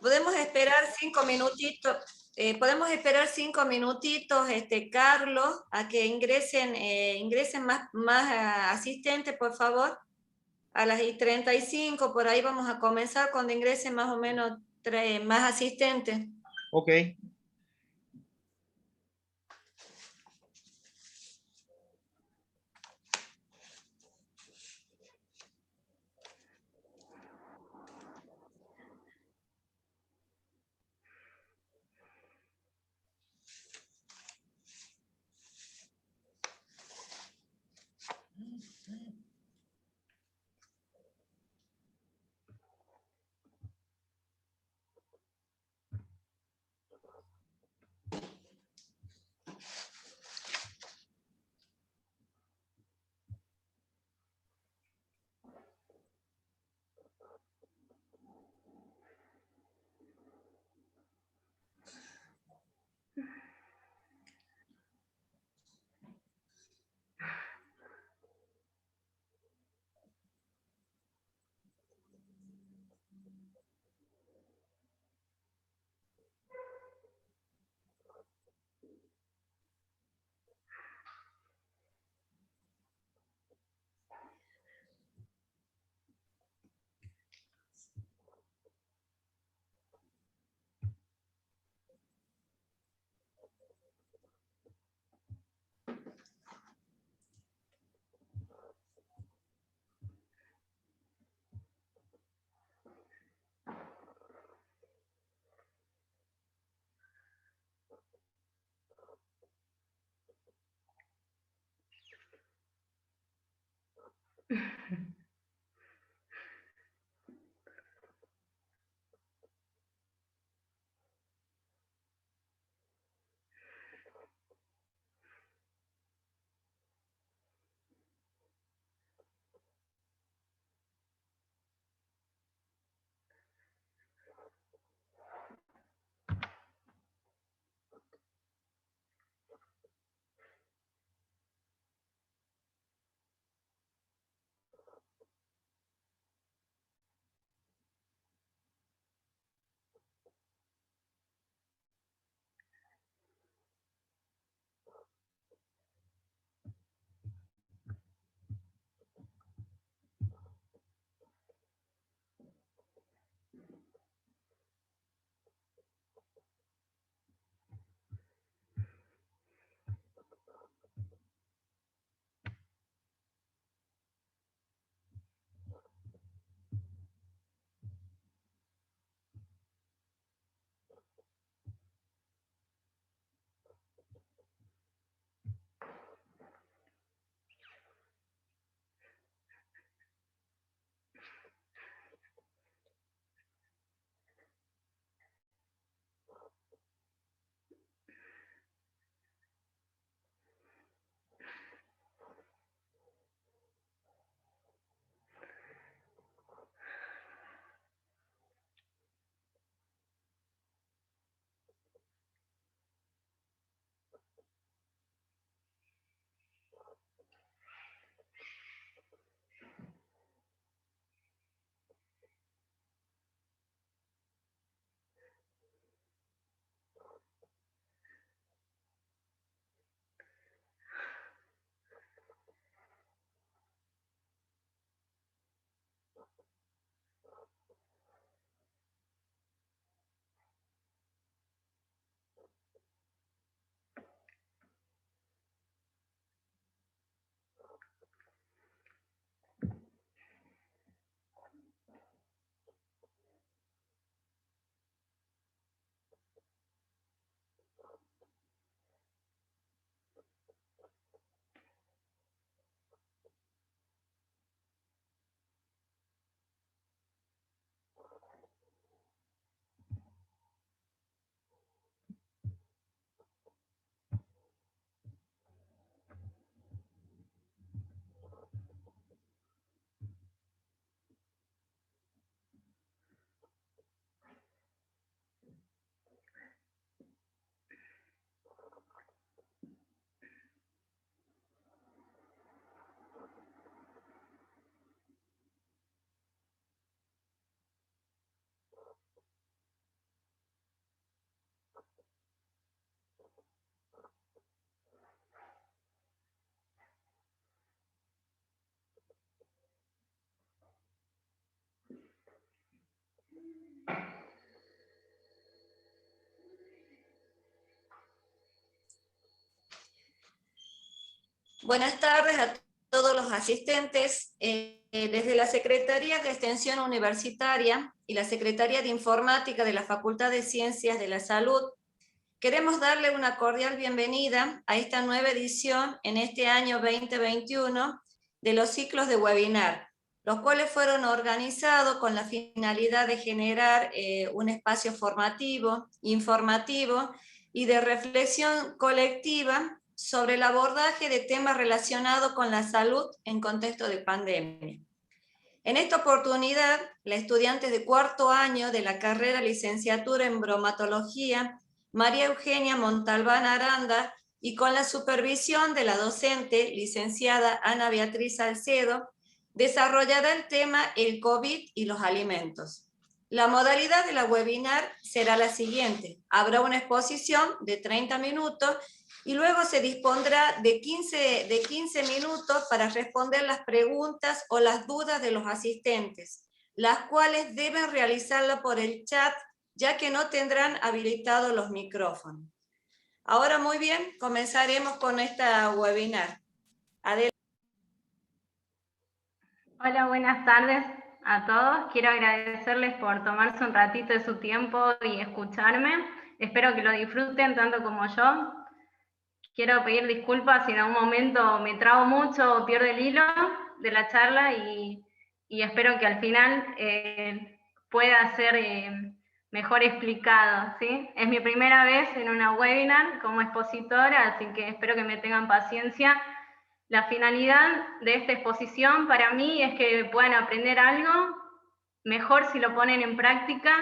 Podemos esperar 5 minutitos. Podemos esperar 5 minutitos, Carlos, a que ingresen más asistentes, por favor. A las 35, por ahí vamos a comenzar cuando ingresen más o menos más asistentes. Ok. Buenas tardes a todos los asistentes. Desde la Secretaría de Extensión Universitaria y la Secretaría de Informática de la Facultad de Ciencias de la Salud, queremos darle una cordial bienvenida a esta nueva edición en este año 2021 de los ciclos de webinar, los cuales fueron organizados con la finalidad de generar un espacio formativo, informativo y de reflexión colectiva sobre el abordaje de temas relacionados con la salud en contexto de pandemia. En esta oportunidad, la estudiante de cuarto año de la carrera licenciatura en bromatología, María Eugenia Montalbán Aranda, y con la supervisión de la docente, licenciada Ana Beatriz Salcedo, desarrollará el tema El COVID y los alimentos. La modalidad de la webinar será la siguiente. Habrá una exposición de 30 minutos y luego se dispondrá de 15 minutos para responder las preguntas o las dudas de los asistentes, las cuales deben realizarla por el chat, ya que no tendrán habilitados los micrófonos. Ahora, muy bien, comenzaremos con esta webinar. Adelante. Hola, buenas tardes a todos. Quiero agradecerles por tomarse un ratito de su tiempo y escucharme. Espero que lo disfruten tanto como yo. Quiero pedir disculpas si en algún momento me trabo mucho o pierdo el hilo de la charla y espero que al final pueda ser mejor explicado, ¿sí? Es mi primera vez en una webinar como expositora, así que espero que me tengan paciencia. La finalidad de esta exposición para mí es que puedan aprender algo, mejor si lo ponen en práctica,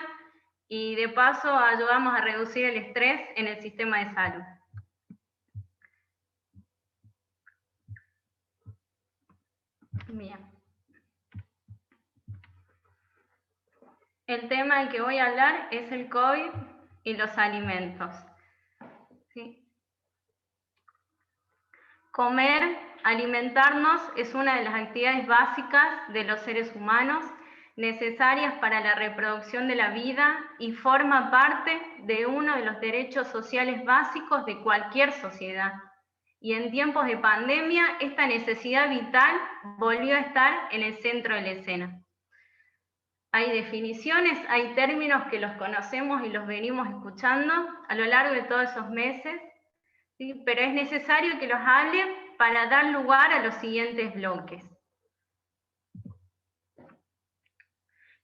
y de paso ayudamos a reducir el estrés en el sistema de salud. Bien. El tema del que voy a hablar es el COVID y los alimentos. ¿Sí? Comer, alimentarnos, es una de las actividades básicas de los seres humanos, necesarias para la reproducción de la vida y forma parte de uno de los derechos sociales básicos de cualquier sociedad. Y en tiempos de pandemia, esta necesidad vital volvió a estar en el centro de la escena. Hay definiciones, hay términos que los conocemos y los venimos escuchando a lo largo de todos esos meses, ¿sí? Pero es necesario que los hable para dar lugar a los siguientes bloques.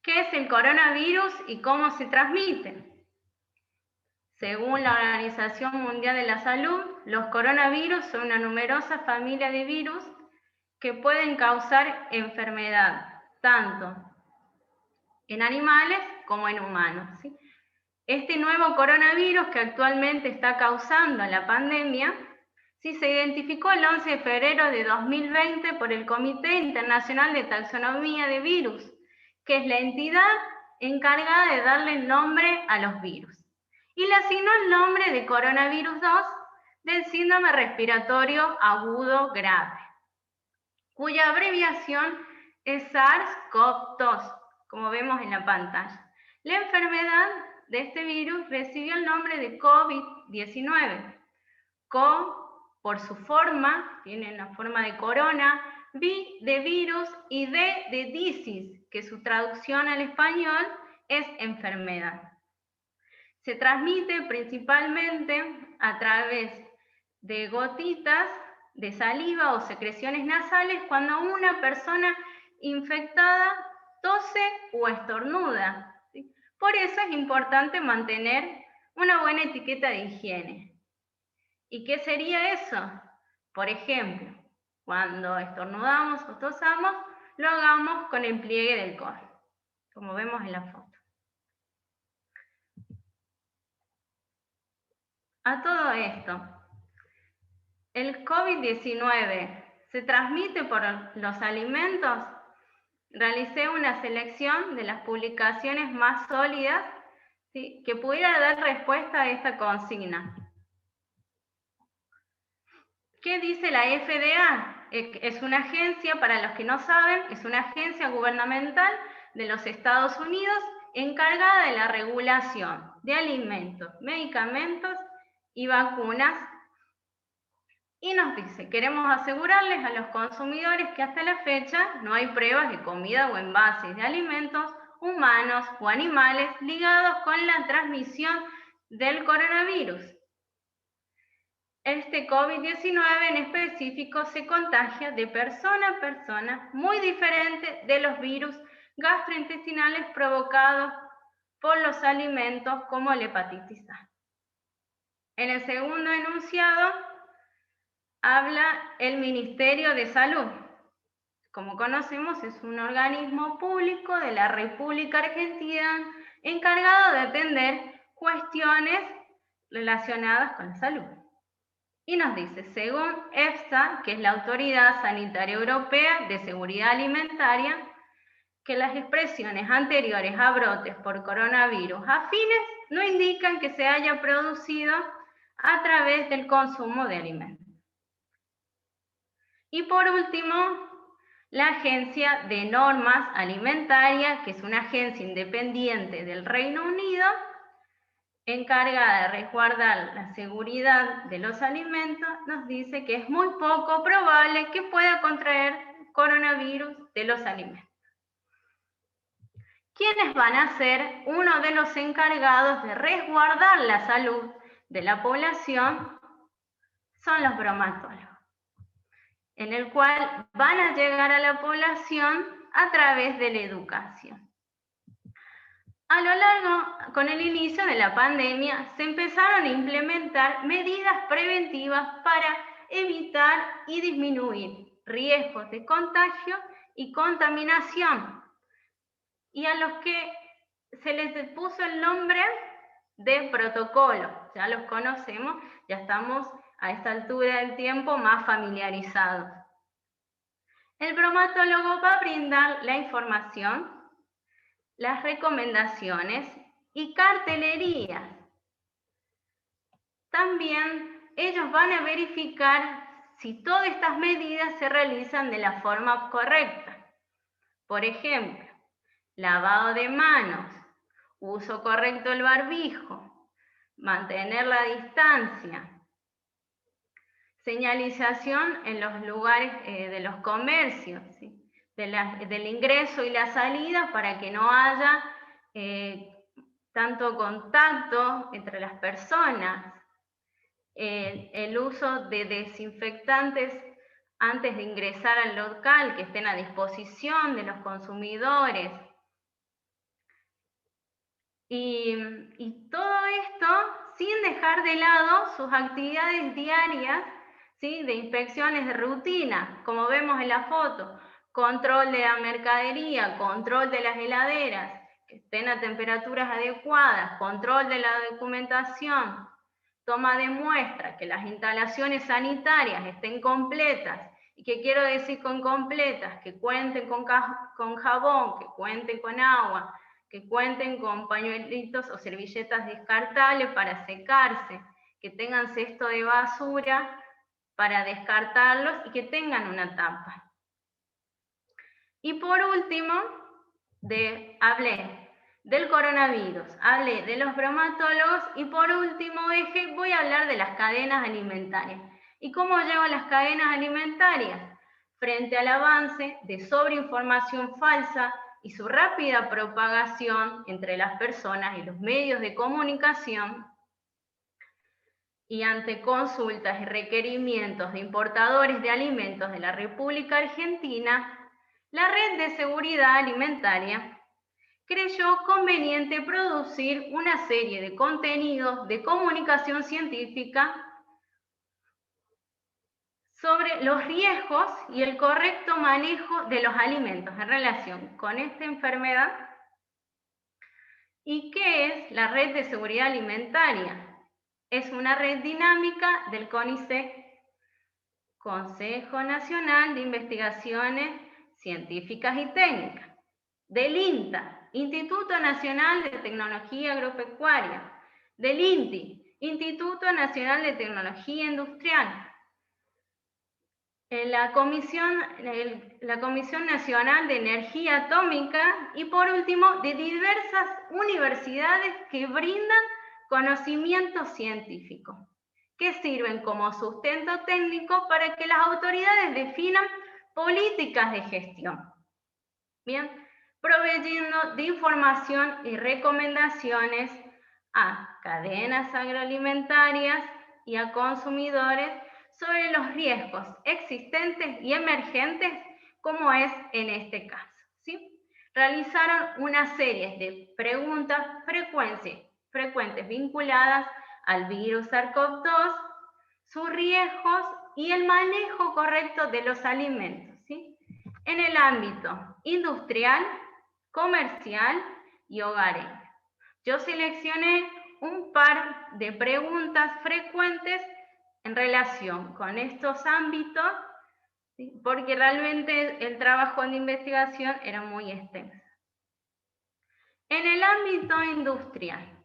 ¿Qué es el coronavirus y cómo se transmite? Según la Organización Mundial de la Salud, los coronavirus son una numerosa familia de virus que pueden causar enfermedad, tanto en animales como en humanos, ¿sí? Este nuevo coronavirus que actualmente está causando la pandemia, sí, se identificó el 11 de febrero de 2020 por el Comité Internacional de Taxonomía de Virus, que es la entidad encargada de darle nombre a los virus. Y le asignó el nombre de coronavirus 2 del síndrome respiratorio agudo grave, cuya abreviación es SARS-CoV-2, como vemos en la pantalla. La enfermedad de este virus recibió el nombre de COVID-19. CO por su forma, tiene la forma de corona, V de virus y D de disease, que su traducción al español es enfermedad. Se transmite principalmente a través de gotitas de saliva o secreciones nasales cuando una persona infectada tose o estornuda, ¿sí? Por eso es importante mantener una buena etiqueta de higiene. ¿Y qué sería eso? Por ejemplo, cuando estornudamos o tosamos, lo hagamos con el pliegue del codo, como vemos en la foto. A todo esto, ¿el COVID-19 se transmite por los alimentos? Realicé una selección de las publicaciones más sólidas, ¿sí?, que pudiera dar respuesta a esta consigna. ¿Qué dice la FDA? Es una agencia, para los que no saben, es una agencia gubernamental de los Estados Unidos encargada de la regulación de alimentos, medicamentos y vacunas Y nos dice, queremos asegurarles a los consumidores que hasta la fecha no hay pruebas de comida o envases de alimentos humanos o animales ligados con la transmisión del coronavirus. Este COVID-19 en específico se contagia de persona a persona, muy diferente de los virus gastrointestinales provocados por los alimentos como la hepatitis A. En el segundo enunciado habla el Ministerio de Salud. Como conocemos, es un organismo público de la República Argentina encargado de atender cuestiones relacionadas con la salud. Y nos dice, según EFSA, que es la Autoridad Sanitaria Europea de Seguridad Alimentaria, que las expresiones anteriores a brotes por coronavirus afines no indican que se haya producido a través del consumo de alimentos. Y por último, la Agencia de Normas Alimentarias, que es una agencia independiente del Reino Unido, encargada de resguardar la seguridad de los alimentos, nos dice que es muy poco probable que pueda contraer coronavirus de los alimentos. ¿Quiénes van a ser uno de los encargados de resguardar la salud de la población? Son los bromatólogos, en el cual van a llegar a la población a través de la educación. A lo largo, con el inicio de la pandemia, se empezaron a implementar medidas preventivas para evitar y disminuir riesgos de contagio y contaminación, y a los que se les puso el nombre de protocolo. Ya los conocemos, ya estamos a esta altura del tiempo más familiarizados. El bromatólogo va a brindar la información, las recomendaciones y cartelerías. También ellos van a verificar si todas estas medidas se realizan de la forma correcta. Por ejemplo, lavado de manos, uso correcto del barbijo, mantener la distancia, señalización en los lugares de los comercios, ¿sí? Del ingreso y la salida para que no haya tanto contacto entre las personas, el uso de desinfectantes antes de ingresar al local que estén a disposición de los consumidores. Y todo esto sin dejar de lado sus actividades diarias, ¿sí? De inspecciones de rutina, como vemos en la foto, control de la mercadería, control de las heladeras, que estén a temperaturas adecuadas, control de la documentación, toma de muestras, que las instalaciones sanitarias estén completas. ¿Y qué quiero decir con completas? Que cuenten con jabón, que cuenten con agua, que cuenten con pañuelitos o servilletas descartables para secarse, que tengan cesto de basura para descartarlos y que tengan una tapa. Y por último, hablé del coronavirus, hablé de los bromatólogos y por último eje voy a hablar de las cadenas alimentarias. ¿Y cómo llevo las cadenas alimentarias? Frente al avance de sobreinformación falsa y su rápida propagación entre las personas y los medios de comunicación, y ante consultas y requerimientos de importadores de alimentos de la República Argentina, la Red de Seguridad Alimentaria creyó conveniente producir una serie de contenidos de comunicación científica sobre los riesgos y el correcto manejo de los alimentos en relación con esta enfermedad. ¿Y qué es la Red de Seguridad Alimentaria? Es una red dinámica del CONICET, Consejo Nacional de Investigaciones Científicas y Técnicas, del INTA, Instituto Nacional de Tecnología Agropecuaria, del INTI, Instituto Nacional de Tecnología Industrial, la Comisión Nacional de Energía Atómica y por último de diversas universidades que brindan conocimiento científico. que sirven como sustento técnico para que las autoridades definan políticas de gestión. Bien, proveyendo de información y recomendaciones a cadenas agroalimentarias y a consumidores sobre los riesgos existentes y emergentes, como es en este caso, ¿sí? Realizaron una serie de preguntas frecuentes vinculadas al virus SARS-CoV-2, sus riesgos y el manejo correcto de los alimentos, ¿sí? En el ámbito industrial, comercial y hogareño. Yo seleccioné un par de preguntas frecuentes en relación con estos ámbitos, ¿sí? Porque realmente el trabajo de investigación era muy extenso. En el ámbito industrial,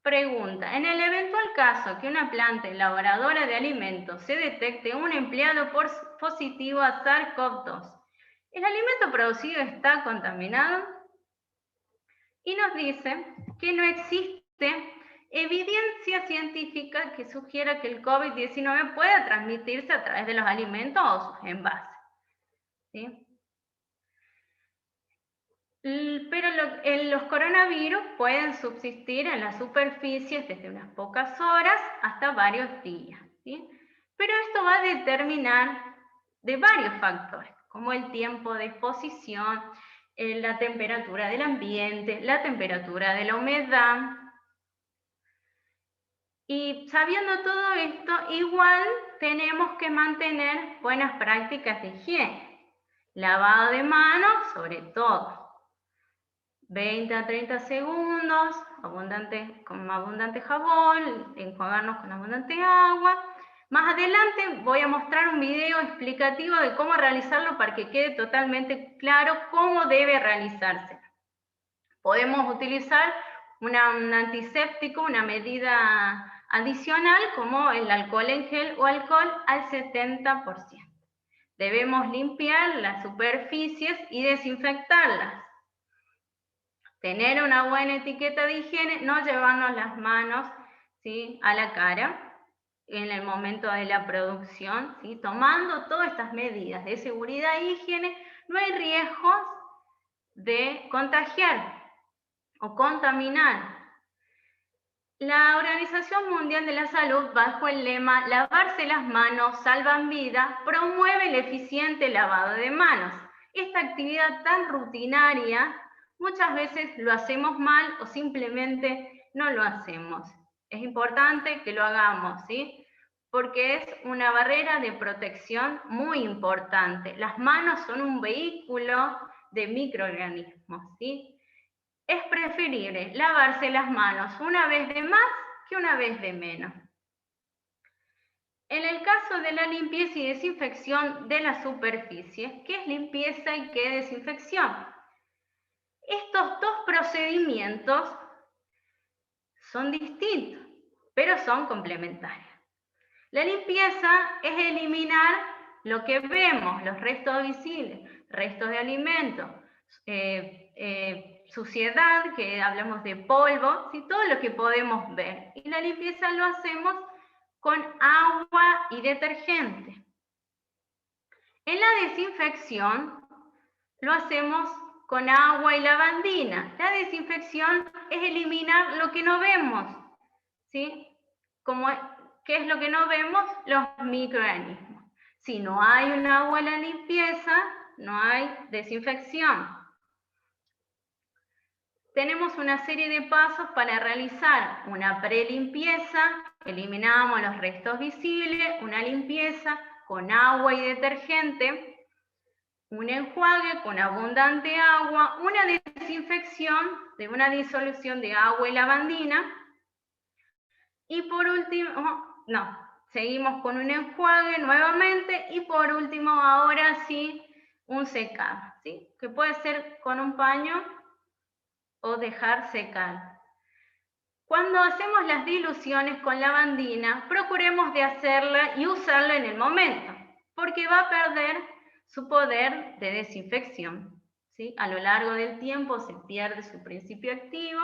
pregunta, en el eventual caso que una planta elaboradora de alimentos se detecte un empleado positivo a SARS-CoV-2, ¿el alimento producido está contaminado? Y nos dice que no existe evidencia científica que sugiera que el COVID-19 pueda transmitirse a través de los alimentos o sus envases, ¿sí? Pero los coronavirus pueden subsistir en las superficies desde unas pocas horas hasta varios días, ¿sí? Pero esto va a determinar de varios factores, como el tiempo de exposición, la temperatura del ambiente, la temperatura de la humedad. Y sabiendo todo esto, igual tenemos que mantener buenas prácticas de higiene. Lavado de manos, sobre todo. 20 a 30 segundos, con abundante jabón, enjuagarnos con abundante agua. Más adelante voy a mostrar un video explicativo de cómo realizarlo para que quede totalmente claro cómo debe realizarse. Podemos utilizar un antiséptico, una medida adicional como el alcohol en gel o alcohol al 70%. Debemos limpiar las superficies y desinfectarlas. Tener una buena etiqueta de higiene, no llevarnos las manos, ¿sí?, a la cara en el momento de la producción, ¿sí? Tomando todas estas medidas de seguridad e higiene, no hay riesgos de contagiar o contaminar. La Organización Mundial de la Salud, bajo el lema "Lavarse las manos salvan vidas", promueve el eficiente lavado de manos. Esta actividad tan rutinaria, muchas veces lo hacemos mal o simplemente no lo hacemos. Es importante que lo hagamos, ¿sí? Porque es una barrera de protección muy importante. Las manos son un vehículo de microorganismos, ¿sí? Es preferible lavarse las manos una vez de más que una vez de menos. En el caso de la limpieza y desinfección de las superficies, ¿qué es limpieza y qué es desinfección? Estos dos procedimientos son distintos, pero son complementarios. La limpieza es eliminar lo que vemos, los restos visibles, restos de alimentos, suciedad, que hablamos de polvo, ¿sí? Todo lo que podemos ver. Y la limpieza lo hacemos con agua y detergente. En la desinfección lo hacemos con agua y lavandina. La desinfección es eliminar lo que no vemos, ¿sí? ¿Qué es lo que no vemos? Los microorganismos. Si no hay un agua en la limpieza, no hay desinfección. Tenemos una serie de pasos para realizar una prelimpieza. Eliminamos los restos visibles, una limpieza con agua y detergente, un enjuague con abundante agua, una desinfección de una disolución de agua y lavandina, y por último, seguimos con un enjuague nuevamente, y por último, ahora sí, un secado, ¿sí? Que puede ser con un paño o dejar secar. Cuando hacemos las diluciones con lavandina, procuremos de hacerla y usarla en el momento, porque va a perder su poder de desinfección, ¿sí? A lo largo del tiempo se pierde su principio activo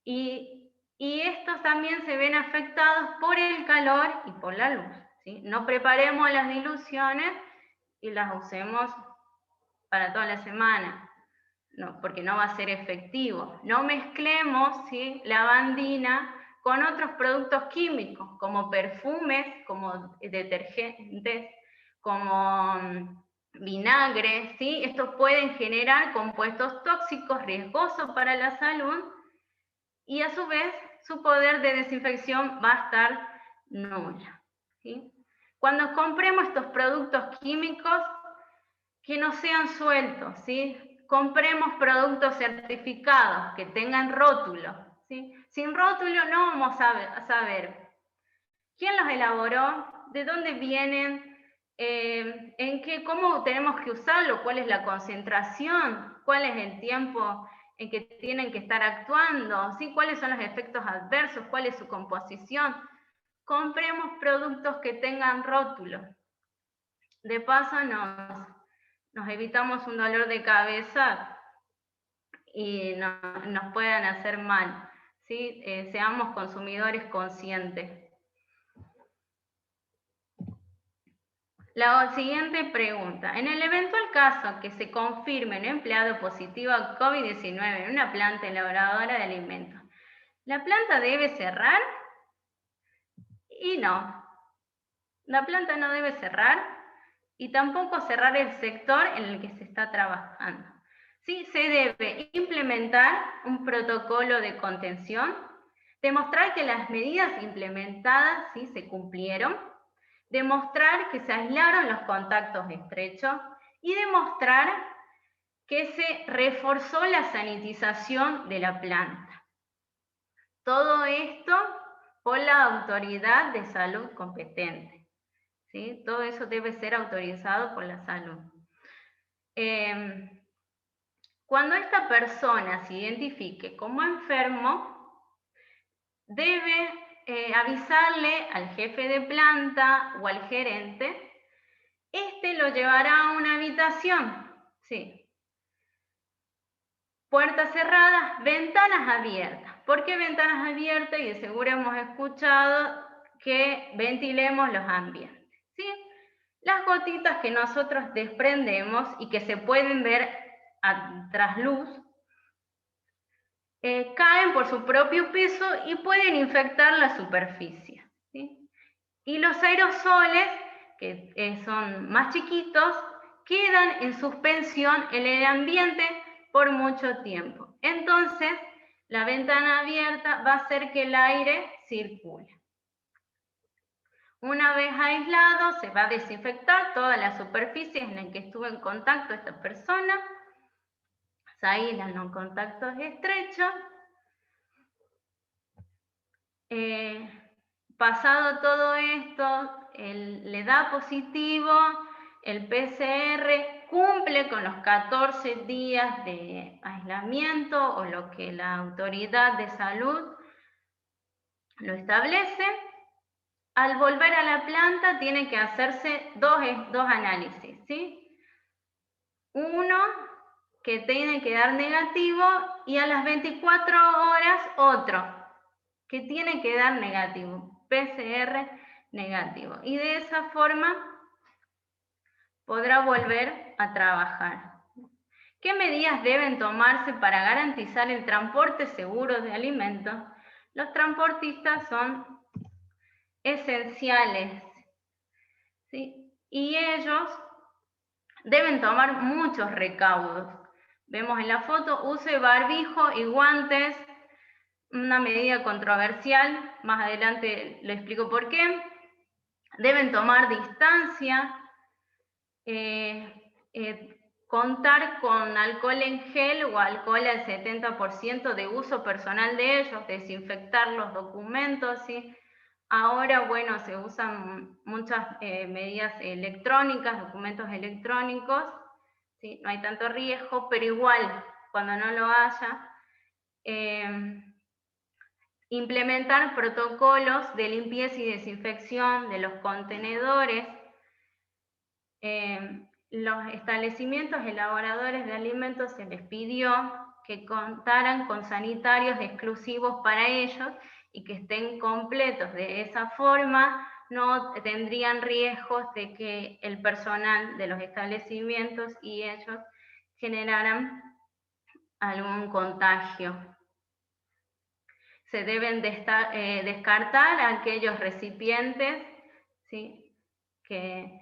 y y estos también se ven afectados por el calor y por la luz, ¿sí? No preparemos las diluciones y las usemos para toda la semana, no, porque no va a ser efectivo. No mezclemos, ¿sí?, lavandina con otros productos químicos, como perfumes, como detergentes, como vinagre, ¿sí? Estos pueden generar compuestos tóxicos riesgosos para la salud y a su vez su poder de desinfección va a estar nula, ¿sí? Cuando compremos estos productos químicos, que no sean sueltos, ¿sí? Compremos productos certificados, que tengan rótulo, ¿sí? Sin rótulo no vamos a saber quién los elaboró, de dónde vienen, cómo tenemos que usarlo, cuál es la concentración, cuál es el tiempo en que tienen que estar actuando, ¿sí? Cuáles son los efectos adversos, cuál es su composición. Compremos productos que tengan rótulo. De paso nos evitamos un dolor de cabeza y nos puedan hacer mal, ¿sí? Seamos consumidores conscientes. La siguiente pregunta. En el eventual caso que se confirme un empleado positivo a COVID-19 en una planta elaboradora de alimentos, ¿la planta debe cerrar? Y no. La planta no debe cerrar y tampoco cerrar el sector en el que se está trabajando. Sí, se debe implementar un protocolo de contención, demostrar que las medidas implementadas sí se cumplieron, demostrar que se aislaron los contactos estrechos y demostrar que se reforzó la sanitización de la planta. Todo esto por la autoridad de salud competente, ¿sí? Todo eso debe ser autorizado por la salud. Cuando esta persona se identifique como enfermo, debe avisarle al jefe de planta o al gerente. Este lo llevará a una habitación, sí. Puertas cerradas, ventanas abiertas. ¿Por qué ventanas abiertas? Y de seguro hemos escuchado que ventilemos los ambientes, ¿sí? Las gotitas que nosotros desprendemos y que se pueden ver a trasluz, caen por su propio peso y pueden infectar la superficie, ¿sí? Y los aerosoles, que son más chiquitos, quedan en suspensión en el ambiente por mucho tiempo. Entonces, la ventana abierta va a hacer que el aire circule. Una vez aislado, se va a desinfectar todas las superficies en las que estuvo en contacto esta persona. Se aíslan los contactos estrechos. Pasado todo esto, le da positivo, el PCR cumple con los 14 días de aislamiento o lo que la autoridad de salud lo establece. Al volver a la planta tiene que hacerse dos análisis, ¿sí? Uno que tiene que dar negativo y a las 24 horas otro que tiene que dar negativo, PCR negativo. Y de esa forma podrá volver a trabajar. ¿Qué medidas deben tomarse para garantizar el transporte seguro de alimentos? Los transportistas son esenciales, ¿sí? Y ellos deben tomar muchos recaudos. Vemos en la foto, use barbijo y guantes, una medida controversial, más adelante le explico por qué. Deben tomar distancia, contar con alcohol en gel o alcohol al 70% de uso personal de ellos, desinfectar los documentos, ¿sí? Ahora, bueno, se usan muchas medidas electrónicas, documentos electrónicos, ¿sí? No hay tanto riesgo, pero igual, cuando no lo haya, implementar protocolos de limpieza y desinfección de los contenedores. Los establecimientos elaboradores de alimentos se les pidió que contaran con sanitarios exclusivos para ellos y que estén completos. De esa forma no tendrían riesgos de que el personal de los establecimientos y ellos generaran algún contagio. Se deben descartar aquellos recipientes, ¿sí? Se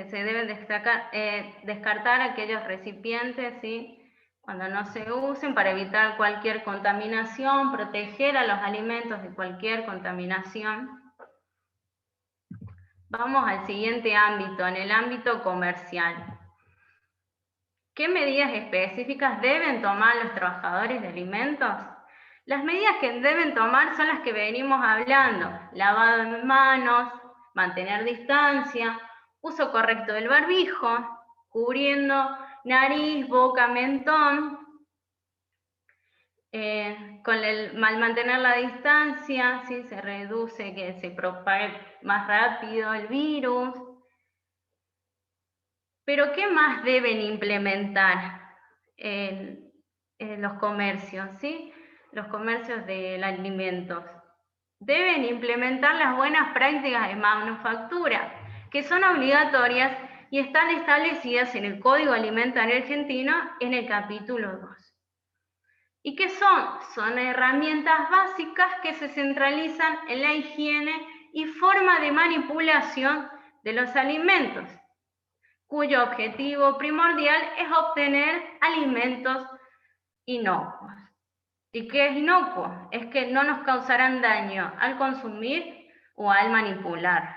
deben descartar aquellos recipientes, ¿sí? Cuando no se usen, para evitar cualquier contaminación, proteger a los alimentos de cualquier contaminación. Vamos al siguiente ámbito, en el ámbito comercial. ¿Qué medidas específicas deben tomar los trabajadores de alimentos? Las medidas que deben tomar son las que venimos hablando: lavado de manos, mantener distancia, uso correcto del barbijo, cubriendo nariz, boca, mentón. Al mantener la distancia, ¿sí? Se reduce que se propague más rápido el virus. Pero ¿qué más deben implementar los comercios, ¿sí? Los comercios de alimentos? Deben implementar las buenas prácticas de manufactura, que son obligatorias y están establecidas en el Código Alimentario Argentino en el capítulo 2. ¿Y qué son? Son herramientas básicas que se centralizan en la higiene y forma de manipulación de los alimentos, cuyo objetivo primordial es obtener alimentos inocuos. ¿Y qué es inocuo? Es que no nos causarán daño al consumir o al manipularlo.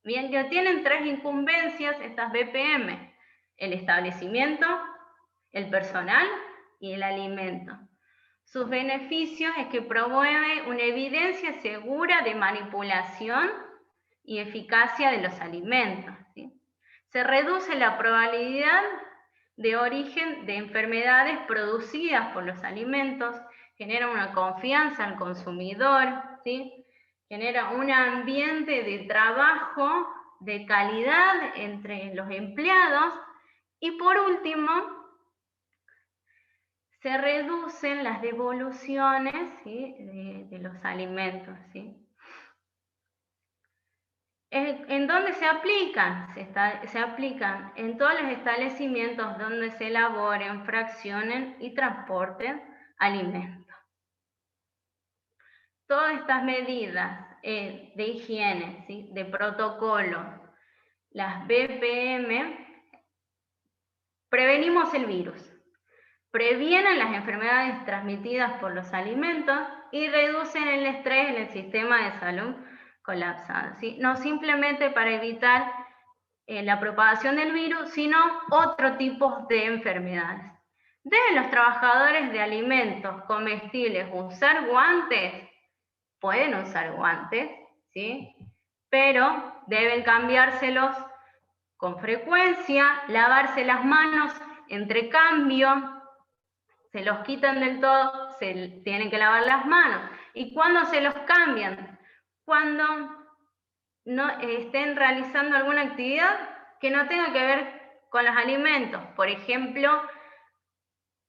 Bien, ya tienen 3 incumbencias estas BPM: el establecimiento, el personal y el alimento. Sus beneficios es que promueve una evidencia segura de manipulación y eficacia de los alimentos, ¿sí? Se reduce la probabilidad de origen de enfermedades producidas por los alimentos, genera una confianza al consumidor, ¿sí? Genera un ambiente de trabajo de calidad entre los empleados y, por último, se reducen las devoluciones, ¿sí? de los alimentos, ¿sí? ¿En dónde se aplican? Se aplican en todos los establecimientos donde se elaboren, fraccionen y transporten alimentos. Todas estas medidas de higiene, ¿sí? De protocolo, las BPM, prevenimos el virus, previenen las enfermedades transmitidas por los alimentos y reducen el estrés en el sistema de salud colapsado, ¿sí? No simplemente para evitar la propagación del virus, sino otro tipo de enfermedades. ¿Deben los trabajadores de alimentos comestibles usar guantes? Pueden usar guantes, ¿sí? Pero deben cambiárselos con frecuencia, lavarse las manos entre cambio. Se los quitan del todo, se tienen que lavar las manos. ¿Y cuándo se los cambian? Cuando no estén realizando alguna actividad que no tenga que ver con los alimentos. Por ejemplo,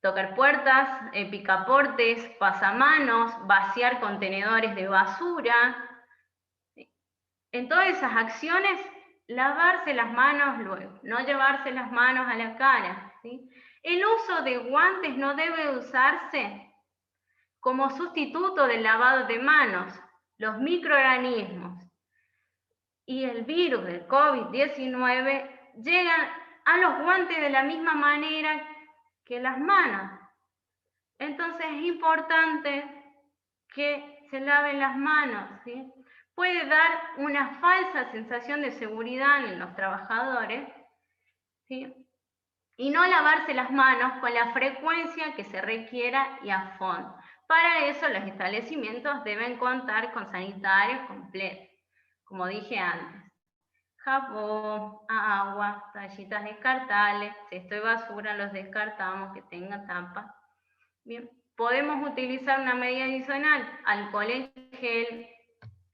tocar puertas, picaportes, pasamanos, vaciar contenedores de basura. En todas esas acciones, lavarse las manos luego, no llevarse las manos a la cara, ¿sí? El uso de guantes no debe usarse como sustituto del lavado de manos. Los microorganismos y el virus del COVID-19 llegan a los guantes de la misma manera que las manos. Entonces es importante que se laven las manos, ¿sí? Puede dar una falsa sensación de seguridad en los trabajadores, ¿sí? Y no lavarse las manos con la frecuencia que se requiera y a fondo. Para eso los establecimientos deben contar con sanitarios completos, como dije antes. Jabón, agua, toallitas descartables, cesto de basura los descartamos, que tenga tapa. Bien, podemos utilizar una medida adicional, alcohol en gel,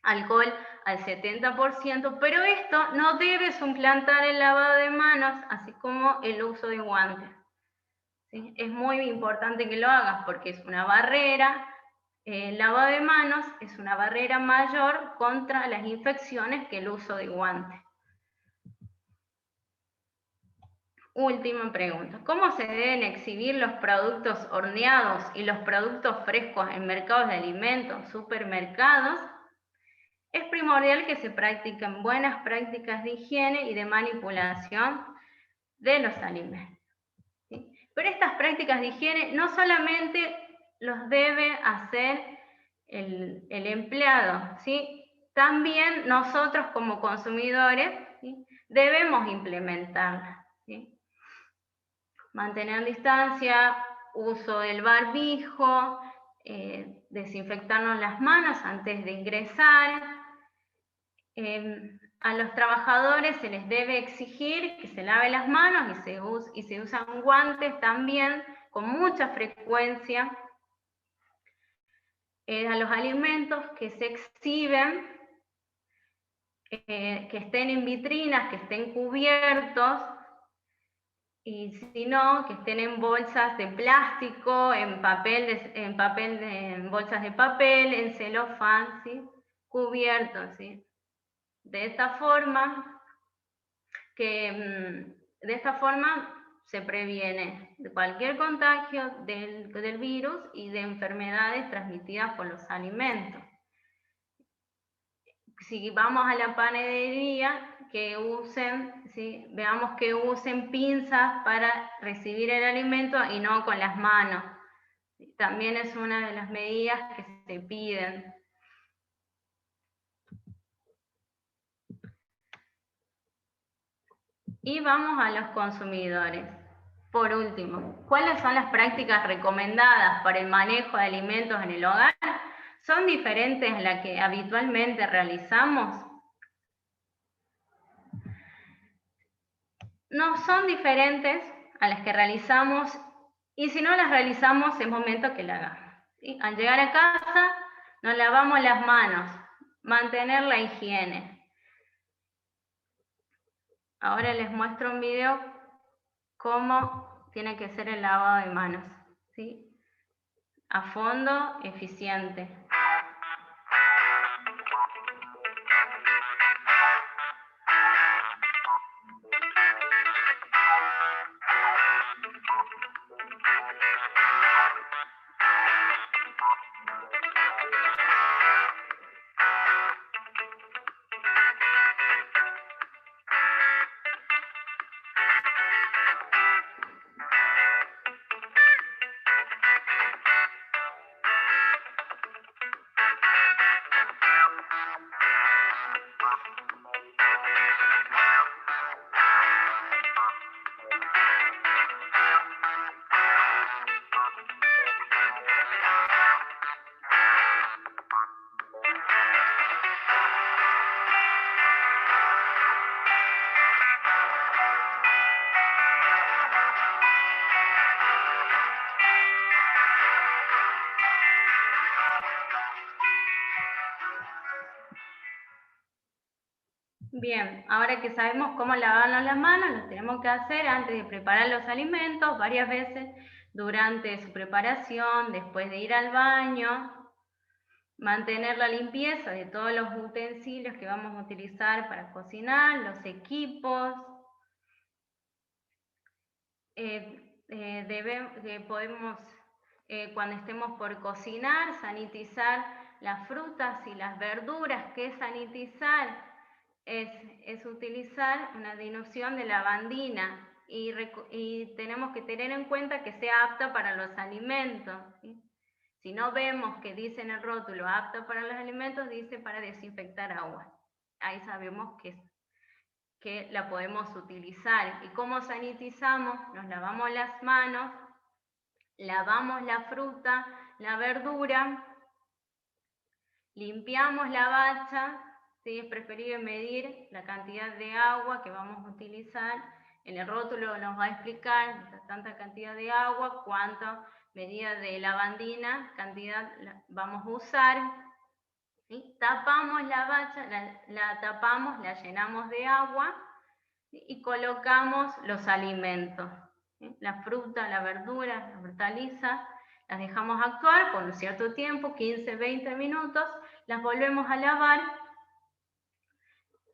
alcohol al 70%, pero esto no debe suplantar el lavado de manos, así como el uso de guantes, ¿sí? Es muy importante que lo hagas porque es una barrera. El lavado de manos es una barrera mayor contra las infecciones que el uso de guantes. Última pregunta. ¿Cómo se deben exhibir los productos horneados y los productos frescos en mercados de alimentos, supermercados? Es primordial que se practiquen buenas prácticas de higiene y de manipulación de los alimentos, ¿sí? Pero estas prácticas de higiene no solamente los debe hacer el empleado, ¿sí? También nosotros como consumidores, ¿sí?, debemos implementarlas, ¿sí? Mantener distancia, uso del barbijo, desinfectarnos las manos antes de ingresar. A los trabajadores se les debe exigir que se lave las manos y se usan guantes también con mucha frecuencia. A los alimentos que se exhiben, que estén en vitrinas, que estén cubiertos, y si no, que estén en bolsas de plástico, en bolsas de papel, en celofán, ¿sí?, cubiertos, ¿sí? De esta forma se previene de cualquier contagio del virus y de enfermedades transmitidas por los alimentos. Si vamos a la panadería, veamos que usen pinzas para recibir el alimento y no con las manos. También es una de las medidas que se piden. Y vamos a los consumidores. Por último, ¿cuáles son las prácticas recomendadas para el manejo de alimentos en el hogar? ¿Son diferentes a las que habitualmente realizamos? No son diferentes a las que realizamos, y si no las realizamos es momento que la hagamos, ¿sí? Al llegar a casa nos lavamos las manos, mantener la higiene. Ahora les muestro un video cómo tiene que ser el lavado de manos, ¿sí? A fondo, eficiente. Bien, ahora que sabemos cómo lavarnos las manos, lo tenemos que hacer antes de preparar los alimentos, varias veces durante su preparación, después de ir al baño. Mantener la limpieza de todos los utensilios que vamos a utilizar para cocinar, los equipos. Cuando estemos por cocinar, sanitizar las frutas y las verduras. ¿Qué es sanitizar? Es utilizar una dilución de lavandina y tenemos que tener en cuenta que sea apta para los alimentos, ¿sí? Si no vemos que dice en el rótulo apta para los alimentos, dice para desinfectar agua. Ahí sabemos que la podemos utilizar. ¿Y cómo sanitizamos? Nos lavamos las manos, lavamos la fruta, la verdura, limpiamos la bacha, ¿sí? Es preferible medir la cantidad de agua que vamos a utilizar. En el rótulo nos va a explicar tanta cantidad de agua, cuánta medida de lavandina, cantidad vamos a usar. ¿Sí? Tapamos la bacha, la tapamos, la llenamos de agua, ¿sí?, y colocamos los alimentos. ¿sí? La fruta, la verdura, la hortaliza, las dejamos actuar por un cierto tiempo, 15, 20 minutos, las volvemos a lavar,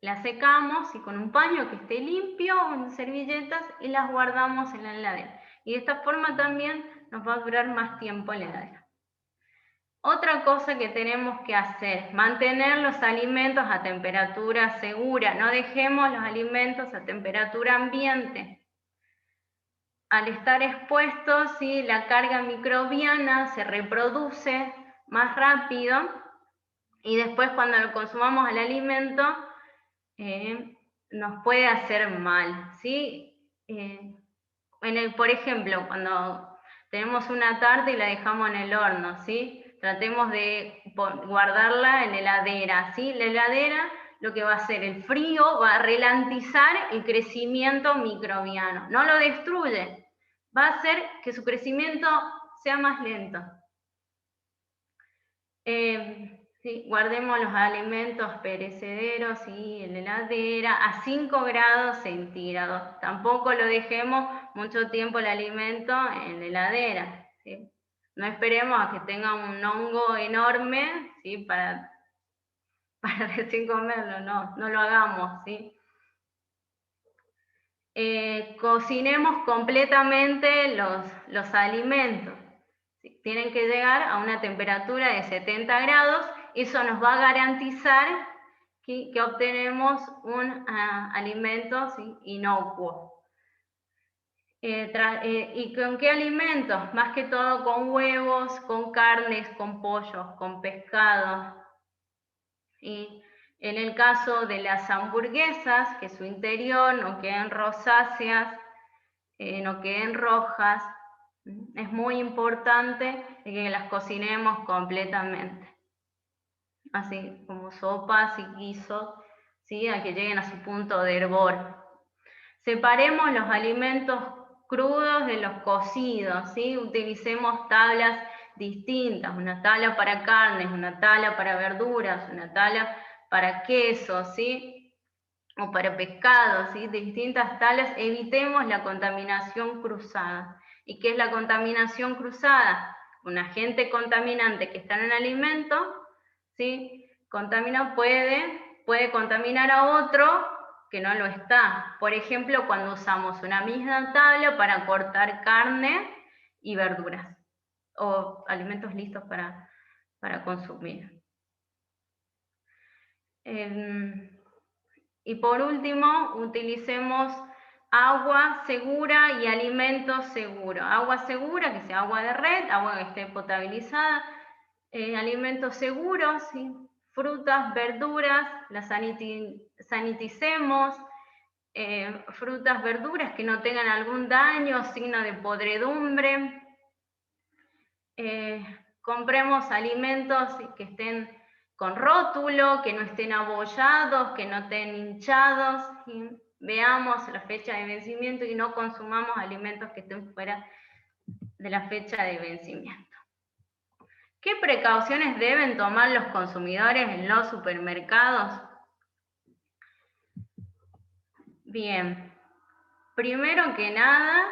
las secamos y con un paño que esté limpio, con servilletas, y las guardamos en la heladera. Y de esta forma también nos va a durar más tiempo en la heladera. Otra cosa que tenemos que hacer, mantener los alimentos a temperatura segura. No dejemos los alimentos a temperatura ambiente. Al estar expuestos, ¿sí?, la carga microbiana se reproduce más rápido y después cuando lo consumamos al alimento nos puede hacer mal, ¿sí? Por ejemplo, cuando tenemos una tarta y la dejamos en el horno, ¿sí? Tratemos de guardarla en la heladera, ¿sí? La heladera lo que va a hacer, el frío va a ralentizar el crecimiento microbiano, no lo destruye, va a hacer que su crecimiento sea más lento. Sí, guardemos los alimentos perecederos en la heladera a 5 grados centígrados. Tampoco lo dejemos mucho tiempo el alimento en la heladera, ¿sí? No esperemos a que tenga un hongo enorme, ¿sí?, para recién comerlo, no lo hagamos, ¿sí? Cocinemos completamente los alimentos. ¿Sí? Tienen que llegar a una temperatura de 70 grados. Eso nos va a garantizar que obtenemos un alimento, ¿sí?, inocuo. ¿Y con qué alimentos? Más que todo con huevos, con carnes, con pollos, con pescado. ¿Sí? En el caso de las hamburguesas, que su interior no queden rosáceas, no queden rojas, es muy importante que las cocinemos completamente. Así como sopas y guisos, ¿sí?, a que lleguen a su punto de hervor. Separemos los alimentos crudos de los cocidos, ¿sí? Utilicemos tablas distintas, una tabla para carnes, una tabla para verduras, una tabla para quesos, ¿sí?, o para pescado, ¿sí?, de distintas tablas. Evitemos la contaminación cruzada. ¿Y qué es la contaminación cruzada? Un agente contaminante que está en el alimento, ¿sí?, puede contaminar a otro que no lo está. Por ejemplo, cuando usamos una misma tabla para cortar carne y verduras, o alimentos listos para consumir. Y por último, utilicemos agua segura y alimentos seguros. Agua segura, que sea agua de red, agua que esté potabilizada. Alimentos seguros, ¿sí?, frutas, verduras, las saniticemos. Frutas, verduras que no tengan algún daño, signo de podredumbre. Compremos alimentos que estén con rótulo, que no estén abollados, que no estén hinchados. ¿Sí? Veamos la fecha de vencimiento y no consumamos alimentos que estén fuera de la fecha de vencimiento. ¿Qué precauciones deben tomar los consumidores en los supermercados? Bien, primero que nada,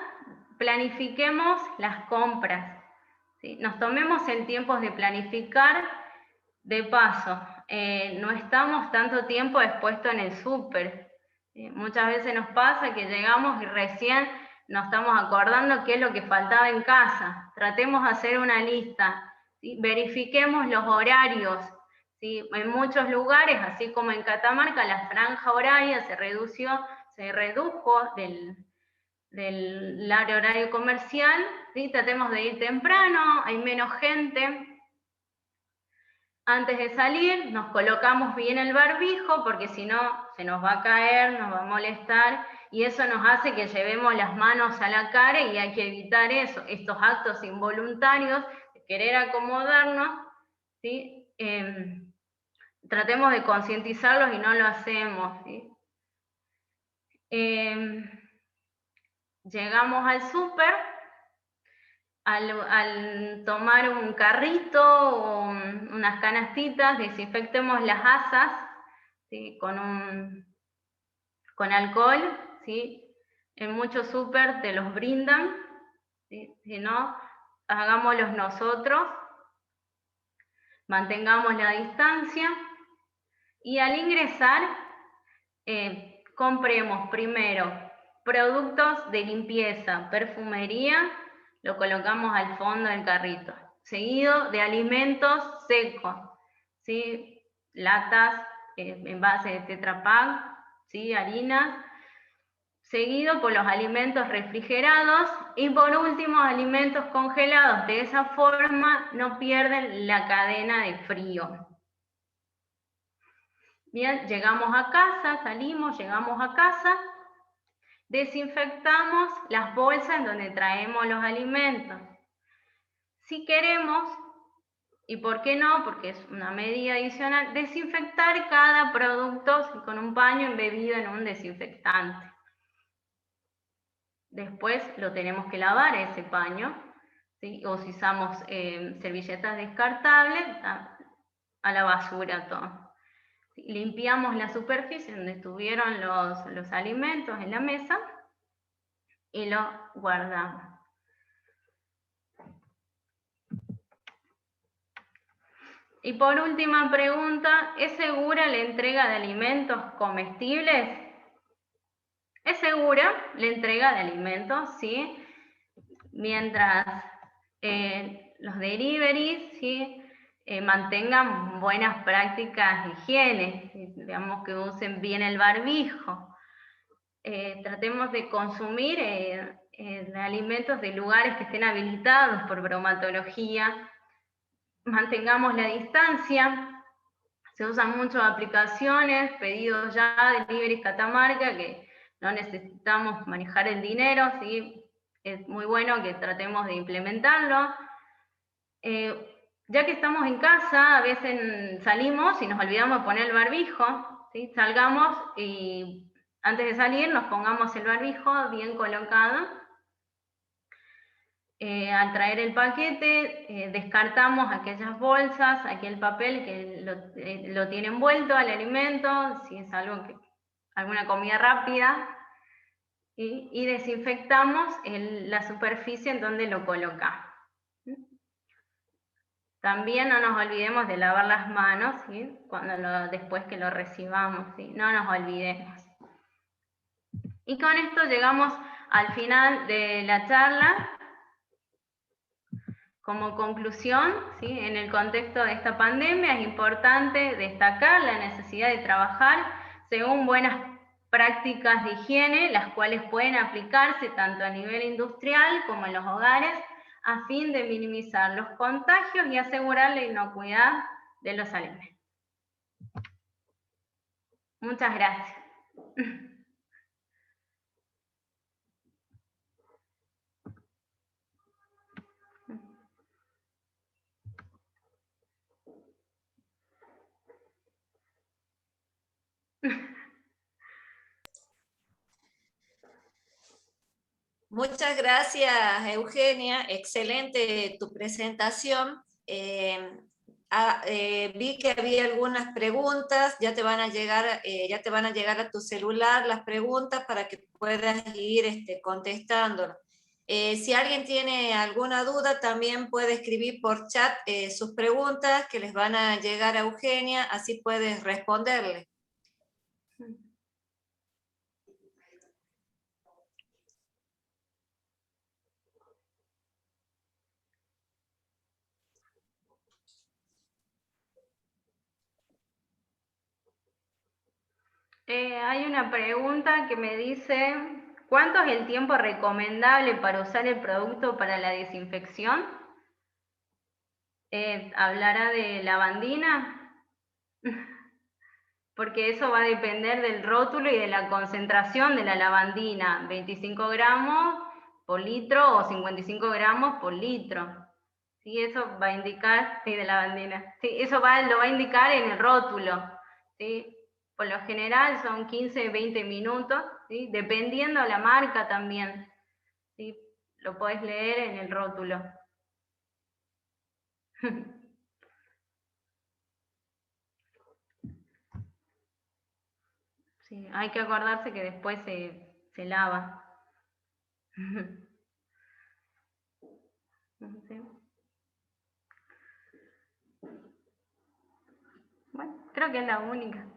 planifiquemos las compras. ¿Sí? Nos tomemos el tiempo de planificar. De paso, no estamos tanto tiempo expuestos en el súper. Muchas veces nos pasa que llegamos y recién nos estamos acordando qué es lo que faltaba en casa. Tratemos de hacer una lista, ¿sí? Verifiquemos los horarios, ¿sí? En muchos lugares, así como en Catamarca, la franja horaria se redujo del horario comercial, ¿sí? Tratemos de ir temprano, hay menos gente. Antes de salir nos colocamos bien el barbijo porque si no se nos va a caer, nos va a molestar y eso nos hace que llevemos las manos a la cara y hay que evitar eso, estos actos involuntarios de querer acomodarnos, ¿sí? Tratemos de concientizarlos y no lo hacemos, ¿sí? Llegamos al súper. Al tomar un carrito o unas canastitas, desinfectemos las asas, ¿sí?, con alcohol, ¿sí? En muchos súper te los brindan, ¿sí? Si no, hagámoslos nosotros, mantengamos la distancia y al ingresar compremos primero productos de limpieza, perfumería, lo colocamos al fondo del carrito, seguido de alimentos secos, ¿sí? Latas, envases de Tetra Pak, ¿sí? Harinas, seguido por los alimentos refrigerados y por último alimentos congelados. De esa forma no pierden la cadena de frío. Bien, llegamos a casa, salimos, llegamos a casa, desinfectamos las bolsas en donde traemos los alimentos. Si queremos, y por qué no, porque es una medida adicional, desinfectar cada producto con un paño embebido en un desinfectante. Después lo tenemos que lavar ese paño, ¿sí? O si usamos servilletas descartables, a la basura todo. Limpiamos la superficie donde estuvieron los alimentos en la mesa y lo guardamos. Y por última pregunta, ¿es segura la entrega de alimentos comestibles? Es segura la entrega de alimentos, ¿sí? Mientras los deliveries, ¿sí? Mantengan buenas prácticas de higiene, digamos que usen bien el barbijo. Tratemos de consumir alimentos de lugares que estén habilitados por bromatología. Mantengamos la distancia. Se usan muchas aplicaciones, pedidos ya, delivery Catamarca, que no necesitamos manejar el dinero, ¿sí? Es muy bueno que tratemos de implementarlo. Ya que estamos en casa, a veces salimos y nos olvidamos de poner el barbijo, ¿sí? Salgamos y antes de salir nos pongamos el barbijo bien colocado. Al traer el paquete, descartamos aquellas bolsas, aquel papel que lo tiene envuelto al alimento, si es alguna comida rápida, y desinfectamos la superficie en donde lo colocamos. También no nos olvidemos de lavar las manos, ¿sí? Después que lo recibamos, ¿sí? No nos olvidemos. Y con esto llegamos al final de la charla. Como conclusión, ¿sí? En el contexto de esta pandemia es importante destacar la necesidad de trabajar según buenas prácticas de higiene, las cuales pueden aplicarse tanto a nivel industrial como en los hogares, a fin de minimizar los contagios y asegurar la inocuidad de los alimentos. Muchas gracias. Muchas gracias, Eugenia. Excelente tu presentación. Vi que había algunas preguntas, ya te van a llegar a tu celular las preguntas para que puedas ir contestándolas. Si alguien tiene alguna duda, también puede escribir por chat sus preguntas que les van a llegar a Eugenia, así puedes responderle. Hay una pregunta que me dice, ¿cuánto es el tiempo recomendable para usar el producto para la desinfección? ¿Hablará de lavandina? Porque eso va a depender del rótulo y de la concentración de la lavandina, 25 gramos por litro o 55 gramos por litro. ¿Sí? Eso va a indicar, sí, de lavandina. Sí, eso lo va a indicar en el rótulo. ¿Sí? Por lo general son 15-20 minutos, ¿sí? Dependiendo de la marca también. ¿Sí? Lo podés leer en el rótulo. Sí, hay que acordarse que después se lava. No sé. Bueno, creo que es la única.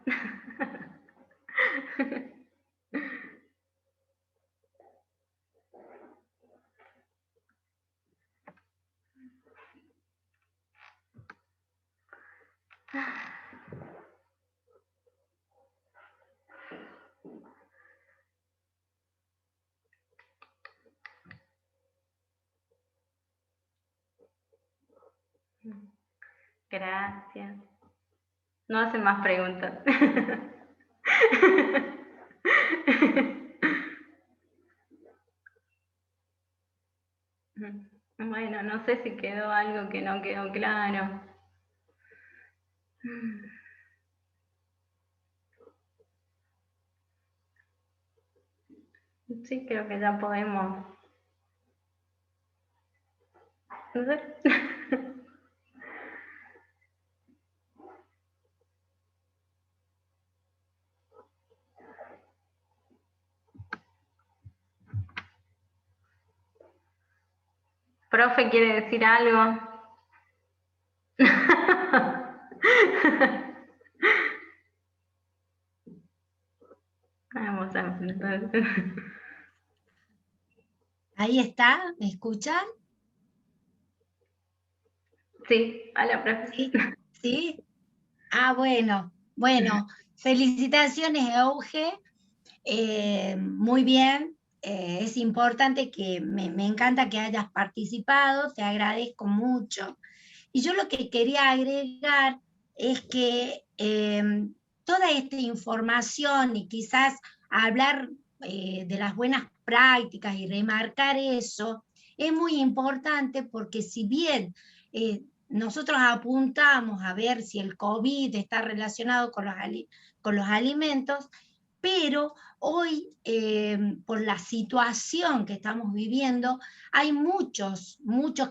Gracias. No hacen más preguntas. Bueno, no sé si quedó algo que no quedó claro. Sí, creo que ya podemos. No sé. Profe, ¿quiere decir algo? Vamos a enfrentar. Ahí está, ¿me escuchan? Sí, hola, profe. Sí, sí. Ah, bueno, felicitaciones, Euge. Muy bien. Es importante que me encanta que hayas participado, te agradezco mucho. Y yo lo que quería agregar es que toda esta información y quizás hablar de las buenas prácticas y remarcar eso es muy importante porque si bien nosotros apuntamos a ver si el COVID está relacionado con los alimentos, pero hoy, por la situación que estamos viviendo, hay muchos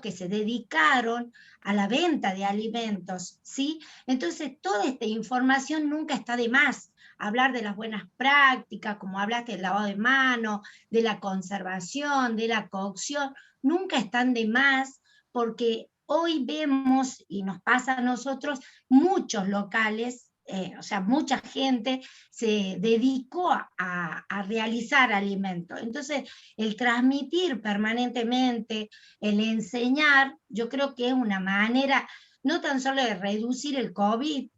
que se dedicaron a la venta de alimentos, ¿sí? Entonces, toda esta información nunca está de más. Hablar de las buenas prácticas, como hablaste del lavado de manos, de la conservación, de la cocción, nunca están de más porque hoy vemos, y nos pasa a nosotros, muchos locales, o sea, mucha gente se dedicó a realizar alimentos. Entonces, el transmitir permanentemente, el enseñar, yo creo que es una manera no tan solo de reducir el COVID,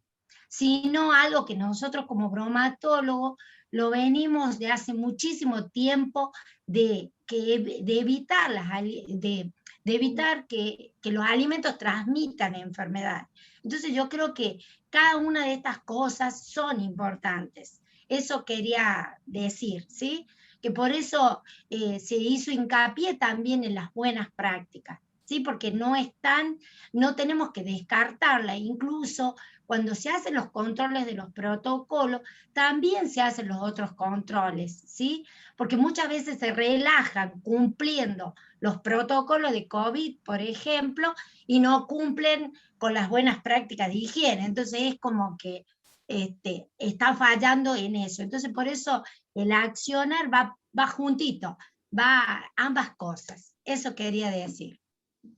sino algo que nosotros como bromatólogos lo venimos de hace muchísimo tiempo de evitar, de evitar que los alimentos transmitan enfermedades. Entonces yo creo que cada una de estas cosas son importantes. Eso quería decir, ¿sí? Que por eso se hizo hincapié también en las buenas prácticas, ¿sí? Porque no tenemos que descartarla, incluso cuando se hacen los controles de los protocolos, también se hacen los otros controles, ¿sí? Porque muchas veces se relajan cumpliendo los protocolos de COVID, por ejemplo, y no cumplen con las buenas prácticas de higiene. Entonces es como que está fallando en eso. Entonces por eso el accionar va juntito, va ambas cosas. Eso quería decir.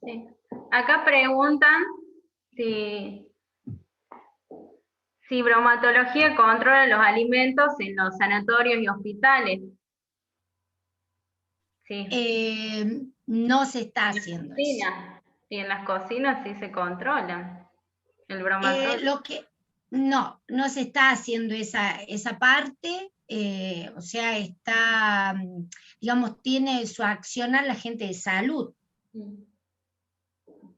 Sí. Acá preguntan si bromatología controla los alimentos en los sanatorios y hospitales. Sí. No se está haciendo eso. Y en las cocinas sí se controlan el bromatólogo. No se está haciendo esa parte, o sea, está, digamos, tiene su accionar la gente de salud.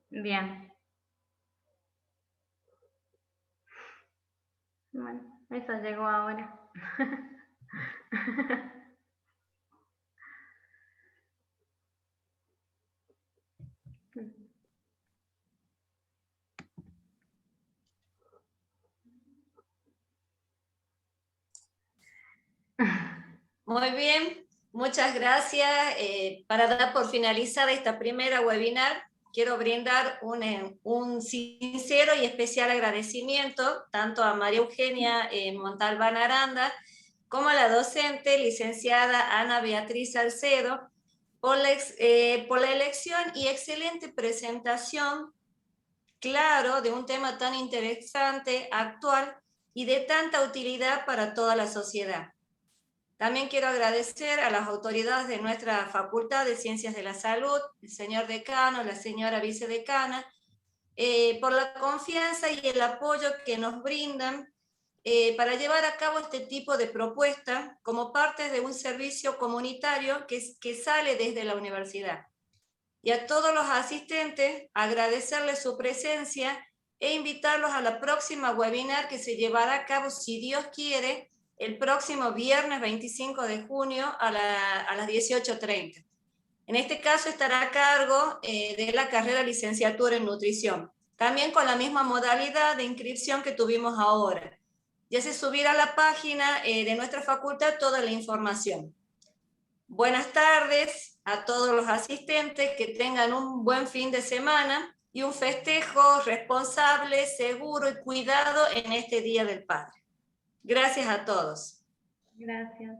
Bien. Bueno, eso llegó ahora. Muy bien, muchas gracias. Para dar por finalizada esta primera webinar, quiero brindar un sincero y especial agradecimiento tanto a María Eugenia Montalbán Aranda como a la docente licenciada Ana Beatriz Salcedo, por la elección y excelente presentación, claro, de un tema tan interesante, actual y de tanta utilidad para toda la sociedad. También quiero agradecer a las autoridades de nuestra Facultad de Ciencias de la Salud, el señor decano, la señora vicedecana, por la confianza y el apoyo que nos brindan para llevar a cabo este tipo de propuesta como parte de un servicio comunitario que sale desde la universidad. Y a todos los asistentes, agradecerles su presencia e invitarlos a la próxima webinar que se llevará a cabo, si Dios quiere, el próximo viernes 25 de junio a las 18:30. En este caso estará a cargo de la carrera licenciatura en nutrición, también con la misma modalidad de inscripción que tuvimos ahora. Ya se subirá a la página de nuestra facultad toda la información. Buenas tardes a todos los asistentes, que tengan un buen fin de semana y un festejo responsable, seguro y cuidado en este Día del Padre. Gracias a todos. Gracias.